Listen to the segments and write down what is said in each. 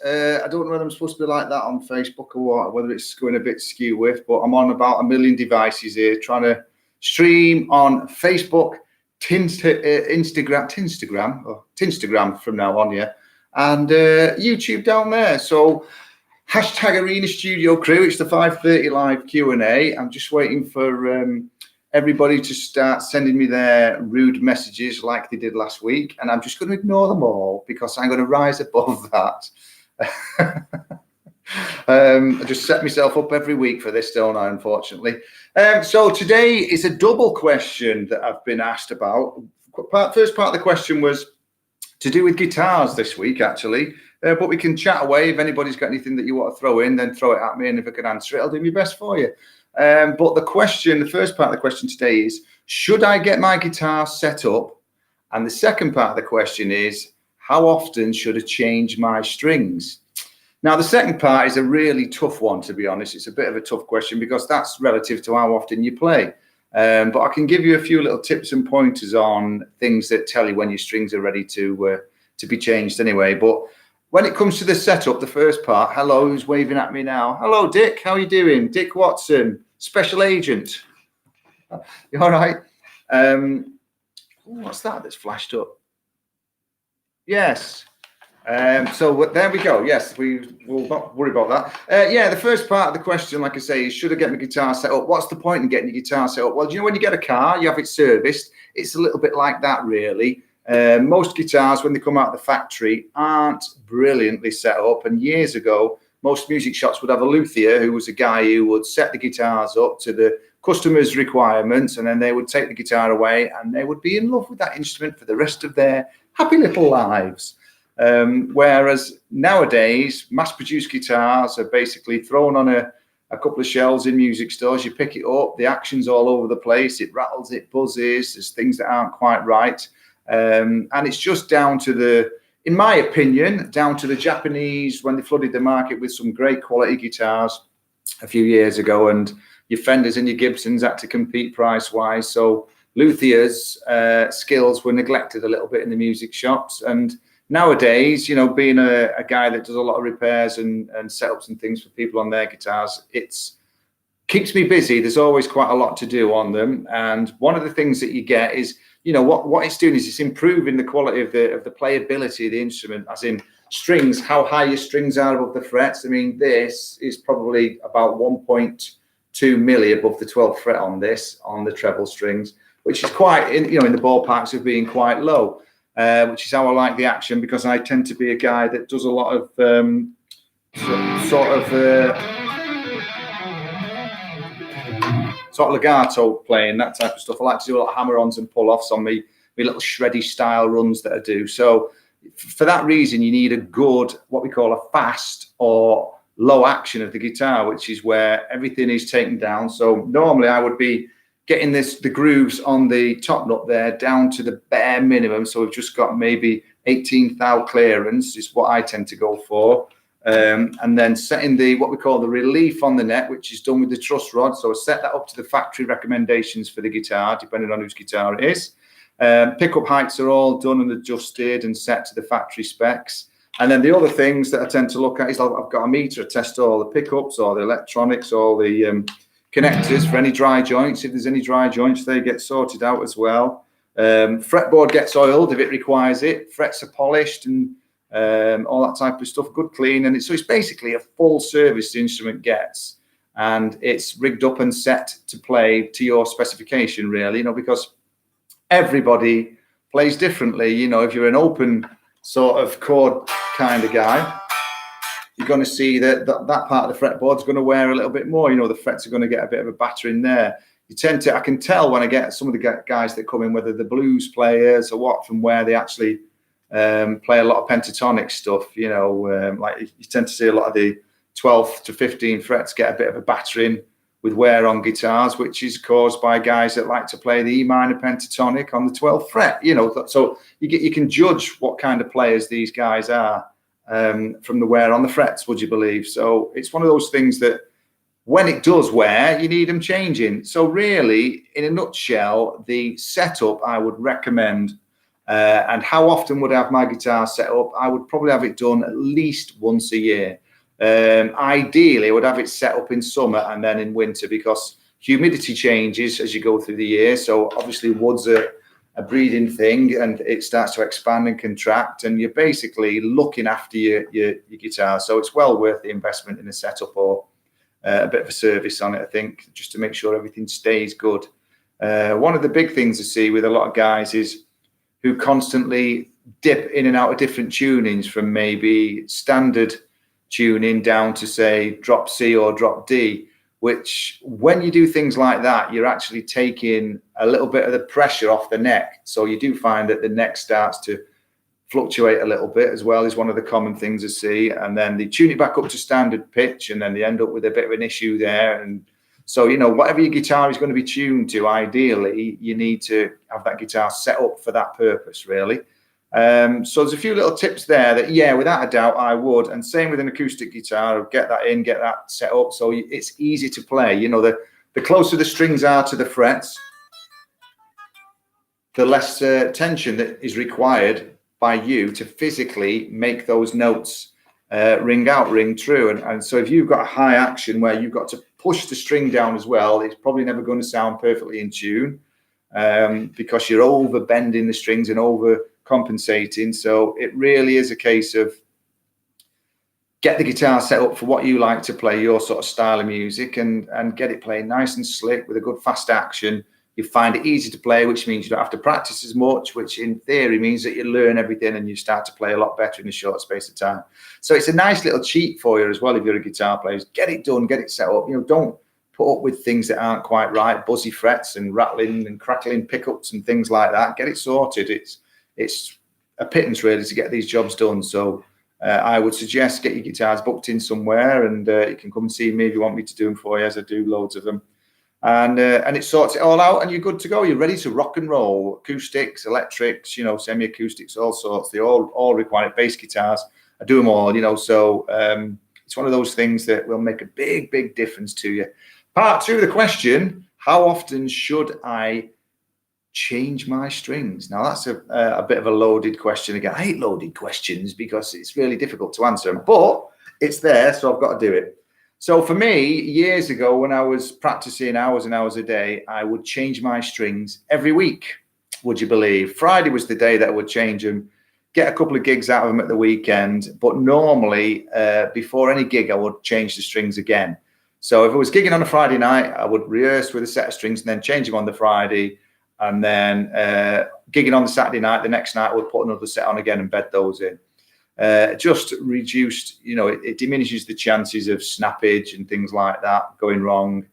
I don't know whether I'm supposed to be like that on Facebook or what, whether it's going a bit skew with, but I'm on about a million devices here trying to stream on Facebook, Instagram from now on, yeah, and YouTube down there. So hashtag Arena Studio Crew. It's the 5:30 live Q&A. I'm just waiting for everybody to start sending me their rude messages like they did last week, and I'm just going to ignore them all because I'm going to rise above that. I just set myself up every week for this, don't I, unfortunately. So today is a double question that I've been asked about. First part of the question was to do with guitars this week, actually, but we can chat away. If anybody's got anything that you want to throw in, then throw it at me, and if I can answer it, I'll do my best for you. But the first part of the question today is, should I get my guitar set up? And the second part of the question is, how often should I change my strings? Now, the second part is a really tough one, to be honest. It's a bit of a tough question because that's relative to how often you play. But I can give you a few little tips and pointers on things that tell you when your strings are ready to be changed anyway. But when it comes to the setup, the first part, hello, who's waving at me now? Hello, Dick. How are you doing? Dick Watson, special agent. You all right? What's that that's flashed up? Yes. So there we go. Yes, we will not worry about that. Yeah, the first part of the question, like I say, is should I get my guitar set up? What's the point in getting your guitar set up? Well, you know, when you get a car, you have it serviced. It's a little bit like that, really. Most guitars, when they come out of the factory, aren't brilliantly set up. And years ago, most music shops would have a luthier who was a guy who would set the guitars up to the customer's requirements, and then they would take the guitar away and they would be in love with that instrument for the rest of their happy little lives. Whereas nowadays, mass-produced guitars are basically thrown on a couple of shelves in music stores. You pick it up, the action's all over the place, it rattles, it buzzes, there's things that aren't quite right. And it's just down to in my opinion, down to the Japanese when they flooded the market with some great quality guitars a few years ago, and your Fenders and your Gibsons had to compete price-wise. So luthiers' skills were neglected a little bit in the music shops. And nowadays, you know, being a guy that does a lot of repairs and setups and things for people on their guitars, keeps me busy. There's always quite a lot to do on them. And one of the things that you get is, you know, what it's doing is it's improving the quality of the playability of the instrument, as in strings, how high your strings are above the frets. I mean, this is probably about 1.2 milli above the 12th fret on the treble strings, which is quite, in the ballparks of being quite low, which is how I like the action, because I tend to be a guy that does a lot of sort of legato playing, that type of stuff. I like to do a lot of hammer-ons and pull-offs on me little shreddy style runs that I do. So for that reason, you need a good, what we call a fast or low action of the guitar, which is where everything is taken down. So normally I would be getting the grooves on the top nut there down to the bare minimum. So we've just got maybe 18th thou clearance is what I tend to go for. And then setting what we call the relief on the net, which is done with the truss rod. So I set that up to the factory recommendations for the guitar, depending on whose guitar it is. Pickup heights are all done and adjusted and set to the factory specs. And then the other things that I tend to look at is I've got a meter to test all the pickups, all the electronics, all the connectors for any dry joints. If there's any dry joints, they get sorted out as well. Fretboard gets oiled if it requires it. Frets are polished and all that type of stuff, good clean. And so it's basically a full service the instrument gets, and it's rigged up and set to play to your specification, really, because everybody plays differently. If you're an open sort of chord kind of guy, you're going to see that part of the fretboard is going to wear a little bit more. The frets are going to get a bit of a battering there. I can tell when I get some of the guys that come in, whether the blues players or what, from where they actually play a lot of pentatonic stuff. Like you tend to see a lot of the 12th to 15 frets get a bit of a battering with wear on guitars, which is caused by guys that like to play the E minor pentatonic on the 12th fret. So you can judge what kind of players these guys are from the wear on the frets, would you believe? So it's one of those things that when it does wear, you need them changing. So really, in a nutshell, the setup I would recommend And how often would I have my guitar set up? I would probably have it done at least once a year. Ideally, I would have it set up in summer and then in winter, because humidity changes as you go through the year. So obviously wood's a breathing thing, and it starts to expand and contract, and you're basically looking after your guitar. So it's well worth the investment in a setup or a bit of a service on it, I think, just to make sure everything stays good. One of the big things I see with a lot of guys is who constantly dip in and out of different tunings, from maybe standard tuning down to, say, drop C or drop D, which when you do things like that, you're actually taking a little bit of the pressure off the neck. So you do find that the neck starts to fluctuate a little bit as well, is one of the common things I see. And then they tune it back up to standard pitch, and then they end up with a bit of an issue there. And so, you know, whatever your guitar is going to be tuned to, ideally, you need to have that guitar set up for that purpose, really. So there's a few little tips there that, yeah, without a doubt, I would. And same with an acoustic guitar, get that in, get that set up so it's easy to play. You know, the closer the strings are to the frets, the less tension that is required by you to physically make those notes ring out, ring true. And so if you've got a high action where you've got to push the string down as well, it's probably never going to sound perfectly in tune, because you're over bending the strings and over compensating. So it really is a case of get the guitar set up for what you like to play, your sort of style of music, and get it playing nice and slick with a good fast action. You find it easy to play, which means you don't have to practice as much, which in theory means that you learn everything and you start to play a lot better in a short space of time. So it's a nice little cheat for you as well if you're a guitar player. Get it done, get it set up. You know, don't put up with things that aren't quite right, buzzy frets and rattling and crackling pickups and things like that. Get it sorted. It's a pittance really to get these jobs done. So I would suggest get your guitars booked in somewhere, and you can come and see me if you want me to do them for you, as I do loads of them. And it sorts it all out, and you're good to go. You're ready to rock and roll. Acoustics, electrics, you know, semi-acoustics, all sorts. They all require it. Bass guitars, I do them all, you know. So it's one of those things that will make a big, big difference to you. Part two of the question: how often should I change my strings? Now that's a bit of a loaded question again. I hate loaded questions because it's really difficult to answer them, but it's there, so I've got to do it. So for me, years ago, when I was practicing hours and hours a day, I would change my strings every week. Would you believe? Friday was the day that I would change them, get a couple of gigs out of them at the weekend. But normally, before any gig, I would change the strings again. So if I was gigging on a Friday night, I would rehearse with a set of strings and then change them on the Friday. And then gigging on the Saturday night, the next night, I would put another set on again and bed those in. Just reduced, you know, it diminishes the chances of snappage and things like that going wrong.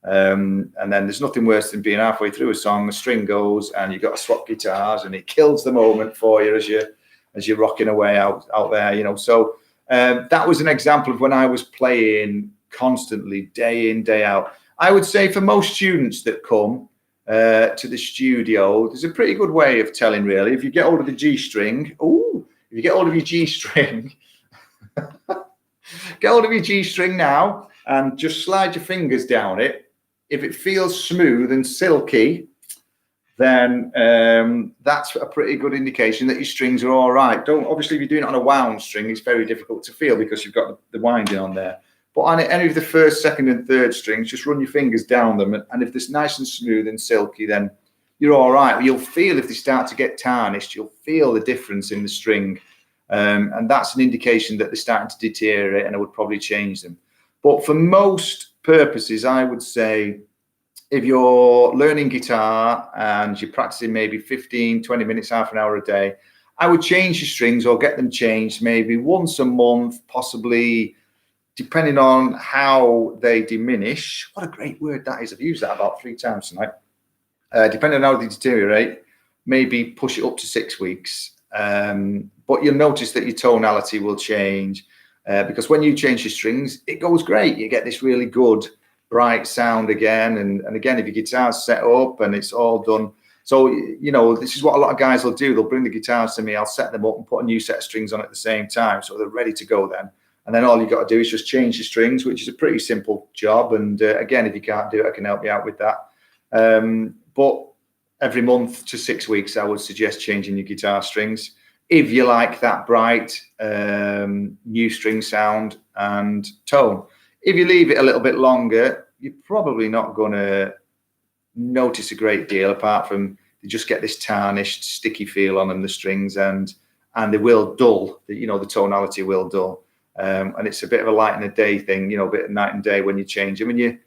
And then there's nothing worse than being halfway through a song, the string goes, and you've got to swap guitars, and it kills the moment for you as you're rocking away out there, you know. So that was an example of when I was playing constantly, day in, day out. I would say for most students that come to the studio, there's a pretty good way of telling, really. If you get hold of the G string, if you get hold of your G string, get hold of your G string now and just slide your fingers down it. If it feels smooth and silky, then that's a pretty good indication that your strings are all right. Obviously, if you're doing it on a wound string, it's very difficult to feel because you've got the winding on there. But on any of the first, second, and third strings, just run your fingers down them, and if it's nice and smooth and silky, then you're all right. You'll feel if they start to get tarnished, you'll feel the difference in the string. And that's an indication that they're starting to deteriorate, and I would probably change them. But for most purposes, I would say if you're learning guitar and you're practicing maybe 15, 20 minutes, half an hour a day, I would change your strings or get them changed maybe once a month, possibly, depending on how they diminish. What a great word that is. I've used that about 3 times tonight. Depending on how they deteriorate, maybe push it up to 6 weeks. But you'll notice that your tonality will change because when you change your strings, it goes great. You get this really good, bright sound again. And again, if your guitar's set up and it's all done. So, you know, this is what a lot of guys will do. They'll bring the guitars to me. I'll set them up and put a new set of strings on at the same time. So they're ready to go then. And then all you got to do is just change the strings, which is a pretty simple job. And again, if you can't do it, I can help you out with that. But every month to 6 weeks, I would suggest changing your guitar strings. If you like that bright new string sound and tone. If you leave it a little bit longer, you're probably not going to notice a great deal, apart from you just get this tarnished, sticky feel on them, the strings, and they will dull. The tonality will dull, and it's a bit of a light and a day thing, a bit of night and day when you change them, and you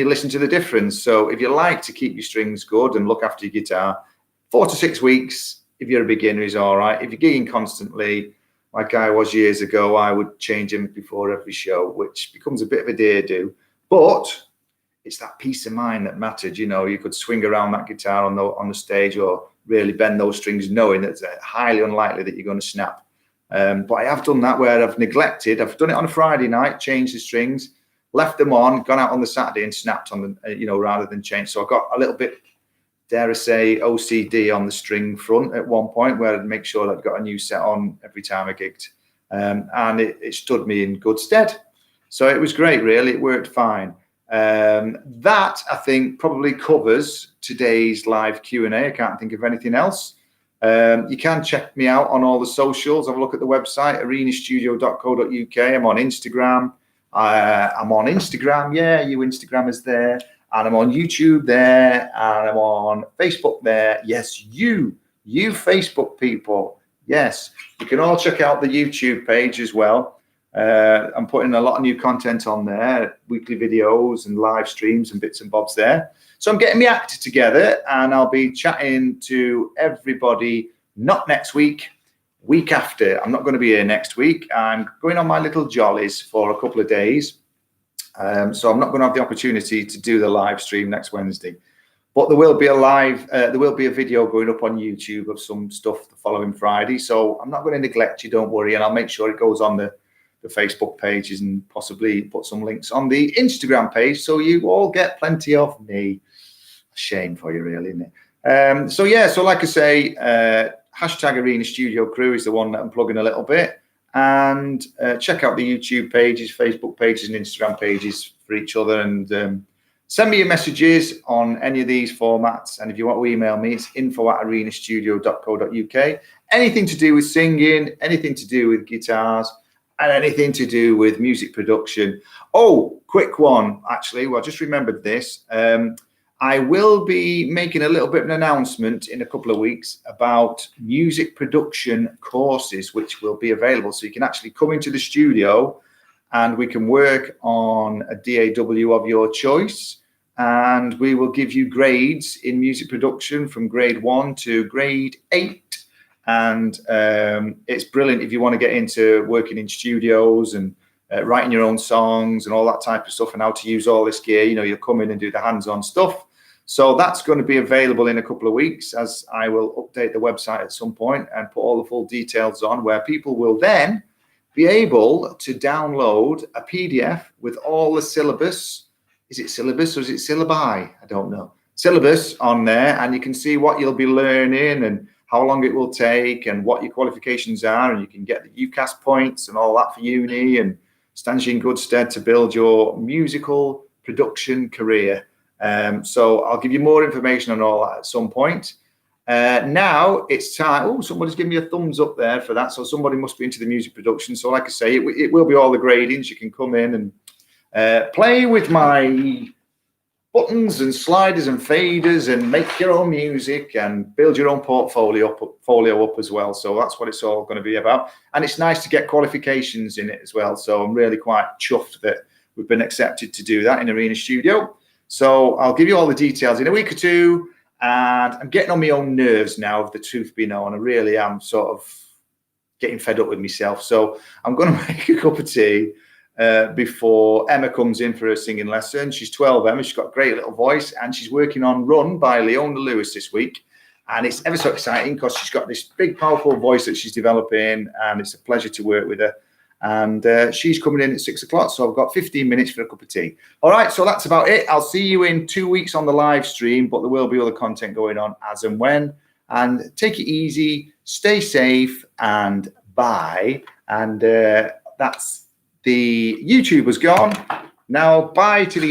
listen to the difference. So if you like to keep your strings good and look after your guitar, 4 to 6 weeks, if you're a beginner, is all right. If you're gigging constantly, like I was years ago, I would change them before every show, which becomes a bit of a dare-do. But it's that peace of mind that mattered. You could swing around that guitar on the stage, or really bend those strings, knowing that it's highly unlikely that you're going to snap. But I have done that where I've neglected. I've done it on a Friday night, changed the strings, left them on, gone out on the Saturday and snapped on them, rather than change. So I got a little bit, dare I say, OCD on the string front at one point, where I'd make sure that I've got a new set on every time I gigged. And it stood me in good stead. So it was great, really. It worked fine. That, I think, probably covers today's live Q&A. I can't think of anything else. You can check me out on all the socials. Have a look at the website, arenastudio.co.uk. I'm on Instagram. I'm on Instagram. Yeah, you Instagrammers there. And I'm on YouTube there, and I'm on Facebook there. Yes, you Facebook people. Yes, you can all check out the YouTube page as well. I'm putting a lot of new content on there, weekly videos and live streams and bits and bobs there. So I'm getting my act together, and I'll be chatting to everybody, not next week, week after. I'm not going to be here next week. I'm going on my little jollies for a couple of days. So I'm not going to have the opportunity to do the live stream next Wednesday, but there will be a video going up on YouTube of some stuff the following Friday. So I'm not going to neglect you, don't worry, and I'll make sure it goes on the Facebook pages, and possibly put some links on the Instagram page, so you all get plenty of me. Shame for you, really, isn't it? So like I say, hashtag Arena Studio Crew is the one that I'm plugging a little bit. And check out the YouTube pages, Facebook pages, and Instagram pages for each other. And send me your messages on any of these formats. And if you want to email me, it's info@arenastudio.co.uk. Anything to do with singing, anything to do with guitars, and anything to do with music production. Oh, quick one, actually. Well, I just remembered this. I will be making a little bit of an announcement in a couple of weeks about music production courses, which will be available. So you can actually come into the studio and we can work on a DAW of your choice. And we will give you grades in music production from grade 1 to grade 8. And it's brilliant if you want to get into working in studios and writing your own songs and all that type of stuff, and how to use all this gear. You'll come in and do the hands-on stuff. So that's going to be available in a couple of weeks, as I will update the website at some point and put all the full details on, where people will then be able to download a PDF with all the syllabus. Is it syllabus or is it syllabi? I don't know. Syllabus on there, and you can see what you'll be learning and how long it will take and what your qualifications are, and you can get the UCAS points and all that for uni, and stands you in good stead to build your musical production career. So I'll give you more information on all that at some point. Now it's time. Oh, somebody's giving me a thumbs up there for that. So somebody must be into the music production. So like I say, it will be all the gradings. You can come in and play with my buttons and sliders and faders and make your own music and build your own portfolio up as well. So that's what it's all going to be about. And it's nice to get qualifications in it as well. So I'm really quite chuffed that we've been accepted to do that in Arena Studio. So I'll give you all the details in a week or two. And I'm getting on my own nerves now, if the truth be known. I really am sort of getting fed up with myself. So I'm going to make a cup of tea before Emma comes in for her singing lesson. She's 12, Emma. She's got a great little voice, and she's working on Run by Leona Lewis this week. And it's ever so exciting because she's got this big, powerful voice that she's developing, and it's a pleasure to work with her. And she's coming in at 6 o'clock, so I've got 15 minutes for a cup of tea. All right, so that's about it. I'll see you in 2 weeks on the live stream, but there will be other content going on as and when. And take it easy, stay safe, and bye. And that's the YouTuber's gone. Now, bye to the